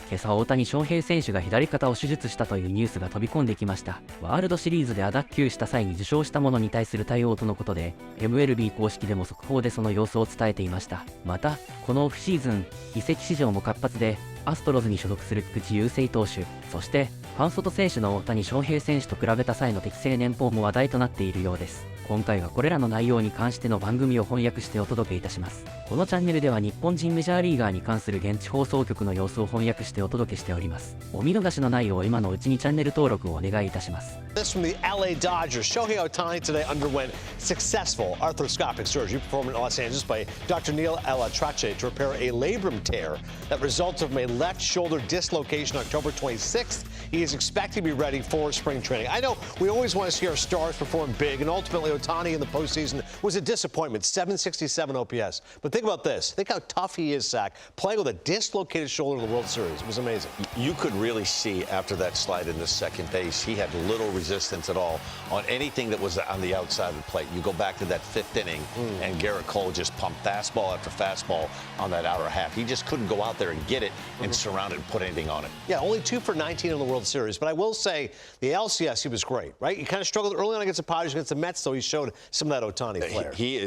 今朝大谷翔平選手が左肩を手術したというニュースが飛び込んできました。ワールドシリーズで亜脱臼した際に受傷したものに対する対応とのことで、 MLB 公式でも速報でその様子を伝えていました。またこのオフシーズン移籍市場も活発で、アストロズに所属する菊池雄星投手、そしてファンソト選手の大谷翔平選手と比べた際の適正年俸も話題となっているようです。今回はこれらの内容に関しての番組を翻訳してお届けいたします。このチャンネルでは日本人メジャーリーガーに関する現地放送局の様子を翻訳してお届けしております。お見逃しのないよう今のうちにチャンネル登録をお願いいたします。This from the LA Dodgers. Shohei Ohtani today underwent successful arthroscopic surgery performed in Los Angeles by Dr. Neil Elatrache to repair a labrum tear that resulted from a left shoulder dislocation on October 26th. He is expected to be ready for spring training. I know we always want to see our stars perform big, and ultimately Ohtani in the postseason was a disappointment, 767 OPS. But think about this. Think how tough he is, Zach, playing with a dislocated shoulder in the World Series. It was amazing. You could really see after that slide into second base, he had little resistance at all on anything that was on the outside of the plate. You go back to that fifth inning, and Garrett Cole just pumped fastball after fastball on that outer half. He just couldn't go out there and get it and surround it and put anything on it. Yeah, only 2 for 19 in the World Series. But I will say, the LCS, he was great, right? He kind of struggled early on against the Padres, against the Mets, though he showed some of that Ohtani flair. He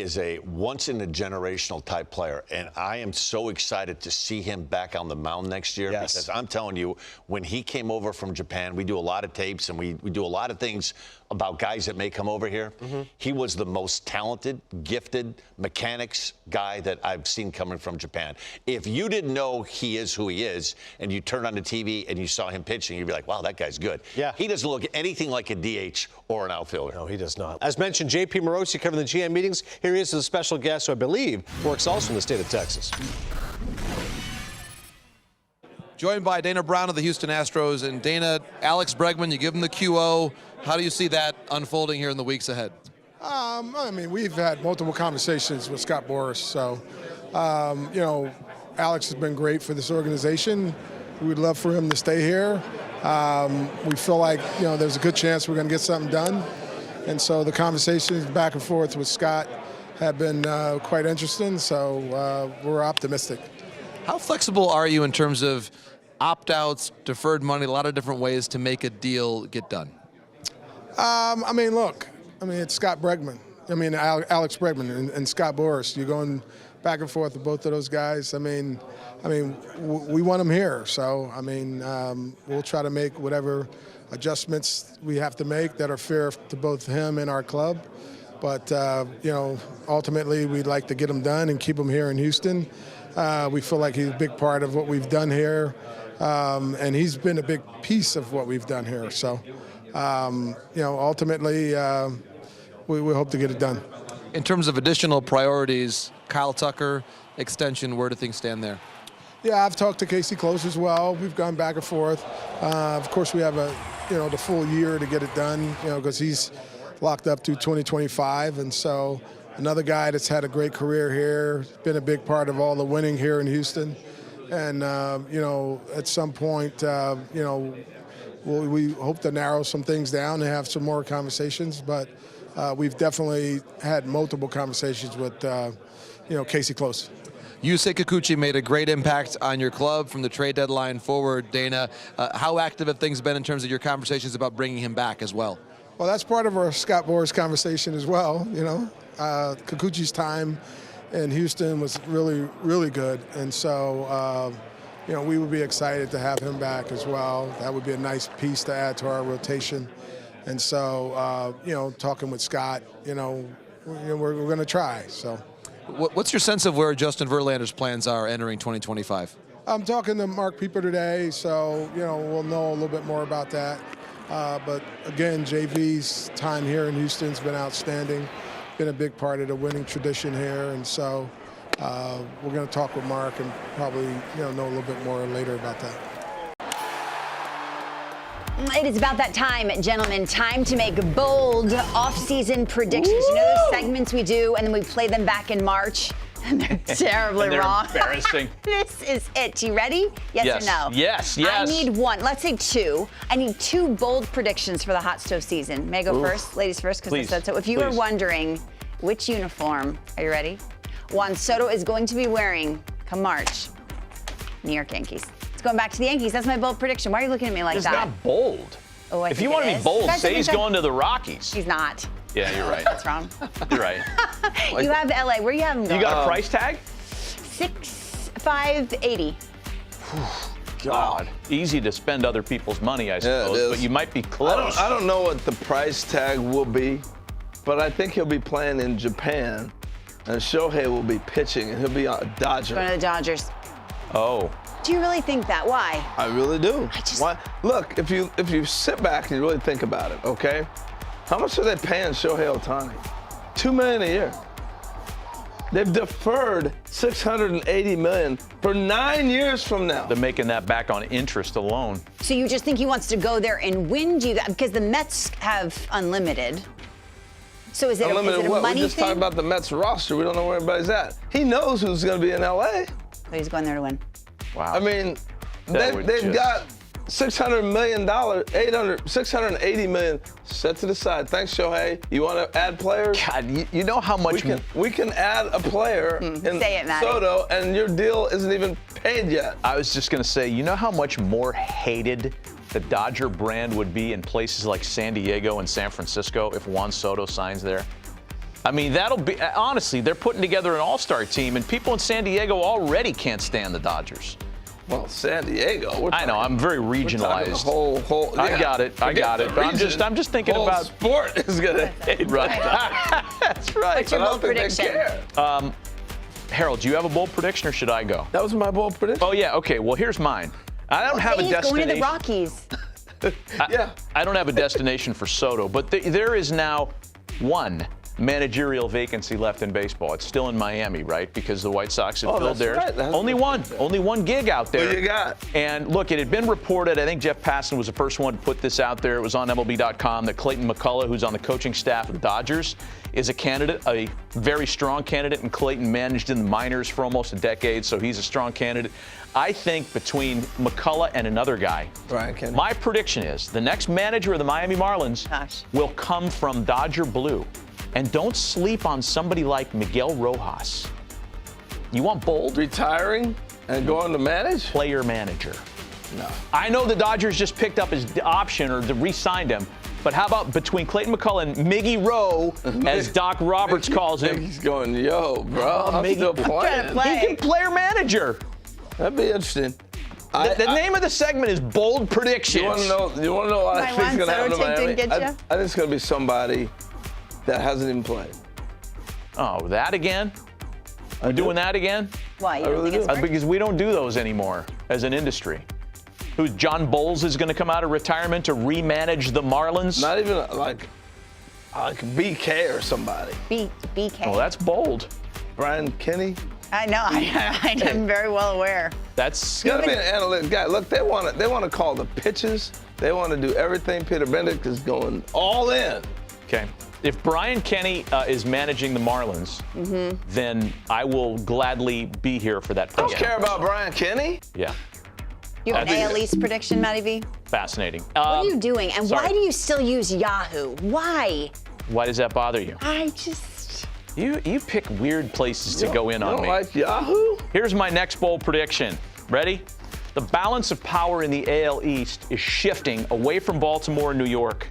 is a once-in-a-generational type player, and I am so excited to see him back on the mound next year. Yes. Because I'm telling you, when he came over from Japan, we do a lot of tapes and we do a lot of things about guys that may come over here. He was the most talented, gifted mechanics guy that I've seen coming from Japan. If you didn't know he is who he is, and you turned on the TV and you saw him pitching, you'd be like, wow, that guy's good. Yeah. He doesn't look anything like a DH or an outfielder. No, he does not. As mentioned, JP Morosi covering the GM meetings. Here he is as a special guest who I believe works also in the state of Texas. Joined by Dana Brown of the Houston Astros. And Dana, Alex Bregman, you give him the QO. How do you see that unfolding here in the weeks ahead? I mean, we've had multiple conversations with Scott Boras. So, you know, Alex has been great for this organization. We would love for him to stay here. We feel like, you know, there's a good chance we're going to get something done. And so the conversations back and forth with Scott have been quite interesting. So we're optimistic. How flexible are you in terms of opt-outs, deferred money, a lot of different ways to make a deal get done? I mean, look, it's Scott Bregman. Alex Bregman and Scott Boras. You're going back and forth with both of those guys. I mean, we want them here. So, we'll try to make whatever adjustments we have to make that are fair to both him and our club. But, you know, ultimately we'd like to get him done and keep him here in Houston. We feel like he's a big part of what we've done here. And he's been a big piece of what we've done here. So, you know, ultimately, we hope to get it done. In terms of additional priorities, Kyle Tucker, extension, where do things stand there? Yeah, I've talked to Casey Close as well. We've gone back and forth. Of course, we have the full year to get it done, you know, because he's locked up through 2025. And so another guy that's had a great career here, been a big part of all the winning here in Houston. And, you know, at some point, you know, we hope to narrow some things down and have some more conversations. But we've definitely had multiple conversations with, you know, Casey Close. Yusei Kikuchi made a great impact on your club from the trade deadline forward. Dana, how active have things been in terms of your conversations about bringing him back as well? Well, that's part of our Scott Boras conversation as well. You know, Kikuchi's time in Houston was really, really good. And so, you know, we would be excited to have him back as well. That would be a nice piece to add to our rotation. And so, you know, talking with Scott, you know, we're going to try. So, what's your sense of where Justin Verlander's plans are entering 2025? I'm talking to Mark Pieper today, so, you know, we'll know a little bit more about that. But again, JV's time here in Houston's been outstanding. Been a big part of the winning tradition here, and so we're going to talk with Mark and probably, you know a little bit more later about that. It is about that time, gentlemen. Time to make bold off-season predictions. You know those segments we do, and then we play them back in March, and they're terribly and they're wrong. Embarrassing. This is it. You ready? Yes or no? Yes. I need one. Let's say two. I need two bold predictions for the hot stove season. May I go first? Ladies first, because I said so. If you were wondering which uniform, are you ready? Juan Soto is going to be wearing come March. New York Yankees. It's going back to the Yankees. That's my bold prediction. Why are you looking at me like It's that? not bold. Oh, I If think you want it to be is. bold, Guys, say I he's think going to the Rockies. He's not. Yeah, you're right. That's wrong. You're right. You have LA. Where you have him You going? got a price tag? 6,580. God. Easy to spend other people's money, I suppose, is. but you might be close. I don't know what the price tag will be, but I think he'll be playing in Japan, and Shohei will be pitching, and he'll be a Dodger. Going to the Dodgers. Oh. Do you really think that? Why? I really do. I just- Why? Look, if you sit back and you really think about it, okay? How much are they paying Shohei Ohtani? $2 million a year. They've deferred $680 million for 9 years from now. They're making that back on interest alone. So you just think he wants to go there and win? Do you? Because the Mets have unlimited. So is it, Unlimited is it a what? money We just thing? talked about the Mets roster. We don't know where everybody's at. He knows who's going to be in LA. So he's going there to win. Wow. I mean, That would they've just- got $600 million, $680 million set to the side. Thanks, Shohei. You want to add players? God, you know how much We can add a player in Say it, Matty. Soto, and your deal isn't even paid yet. I was just going to say, you know how much more hated the Dodger brand would be in places like San Diego and San Francisco if Juan Soto signs there? I mean, that'll be, honestly, they're putting together an all-star team, and people in San Diego already can't stand the Dodgers. Well, San Diego. I know, I'm very regionalized. The whole. I yeah, got it. forget the But I'm region. just thinking Whole about sport is gonna hate Right. that. That's right. What's your I bold don't think they prediction? care. Harold, do you have a bold prediction or should I go? That was my bold prediction. Oh, yeah. Okay. Well, here's mine. I don't have a He's going to destination. the Rockies. Yeah. I don't have a destination for Soto, but there is now one managerial vacancy left in baseball. It's still in Miami, right? Because the White Sox have filled that's theirs. right. That's Only one gig out there. Who you got? And look, it had been reported, I think Jeff Passan was the first one to put this out there. It was on MLB.com that Clayton McCullough, who's on the coaching staff of the Dodgers, is a candidate, a very strong candidate, and Clayton managed in the minors for almost a decade, so he's a strong candidate. I think between McCullough and another guy, Brian Kenny. my prediction is the next manager of the Miami Marlins Gosh. will come from Dodger Blue. And don't sleep on somebody like Miguel Rojas. You want bold? Retiring and going to manage? Player manager. No. I know the Dodgers just picked up his option or re-signed him, but how about between Clayton McCullough and Miggy Rowe, as Doc Roberts calls him? He's going, yo, bro, I'm Miggy. still Trying to playing. play. He can player manager. That'd be interesting. The name of the segment is Bold Predictions. You want to know what I My think is Juan going to happen to Soto take Miami? didn't get ya? I think it's going to be somebody that hasn't even played. Oh, that again? We're doing that again? Why? You I don't really think it's do. worth? Because we don't do those anymore as an industry. Who, John Bowles is going to come out of retirement to remanage the Marlins? Not even like BK or somebody. BK. Oh, that's bold. Brian Kenny. I know. I'm very well aware. That's Got to be an analytic guy. Look, they want to call the pitches. They want to do everything. Peter Benedict is going all in. okay. If Brian Kenny is managing the Marlins, then I will gladly be here for that. Don't care about Brian Kenny. Yeah, You have an That's- AL East prediction, Matty V? fascinating. What are you doing? And sorry. why do you still use Yahoo? Why? Why does that bother you? I just. You pick weird places to go in You on don't me. like Yahoo? Here's my next bold prediction. Ready? The balance of power in the AL East is shifting away from Baltimore and New York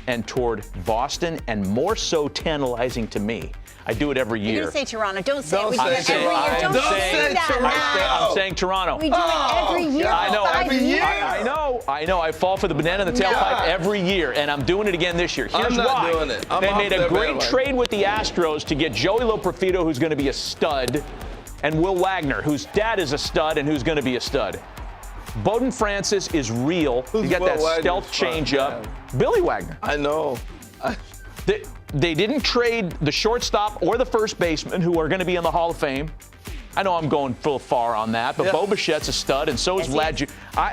and toward Boston, and more so tantalizing to me. I do it every You're year. going to say Toronto. Don't say it. Don't We do say it every Toronto. year. Don't Don't say say that, Toronto. I'm saying Toronto. We do it every year. I know. for 5 Every years. I know. I fall for the banana in the tailpipe every year, and I'm doing it again this year. Here's I'm not why. doing it. I'm They off made a their great bandwagon. trade with the Astros to get Joey Loperfido, who's going to be a stud, and Will Wagner, whose dad is a stud and who's going to be a stud. Bowden Francis is real. Who's He's got Will that Wagner's stealth son? changeup. Billy Wagner. I know. They didn't trade the shortstop or the first baseman, who are going to be in the Hall of Fame. I know I'm going full far on that, but Yeah. Bo Bichette's a stud, and so is Yes, he Vlad.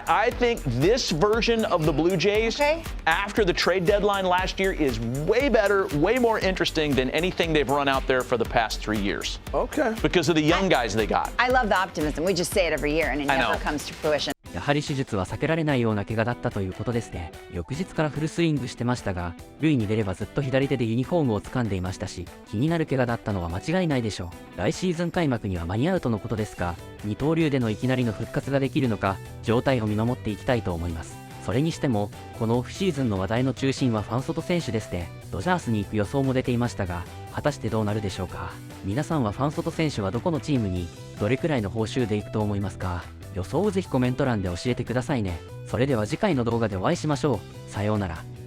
I think this version of the Blue Jays, Okay. after the trade deadline last year, is way better, way more interesting than anything they've run out there for the past 3 years Okay. because of the young guys they got. I love the optimism. We just say it every year, and it I never know. comes to fruition. やはり手術は避けられないような怪我だったということですね。翌日からフルスイングしてましたが、塁に出ればずっと左手でユニフォームを掴んでいましたし、気になる怪我だったのは間違いないでしょう。来シーズン開幕には間に合うとのことですが、二刀流でのいきなりの復活ができるのか、状態を見守っていきたいと思います。それにしても、このオフシーズンの話題の中心はファンソト選手ですね。ドジャースに行く予想も出ていましたが、果たしてどうなるでしょうか。皆さんはファンソト選手はどこのチームにどれくらいの報酬で行くと思いますか。予想をぜひコメント欄で教えてくださいね。それでは次回の動画でお会いしましょう。さようなら。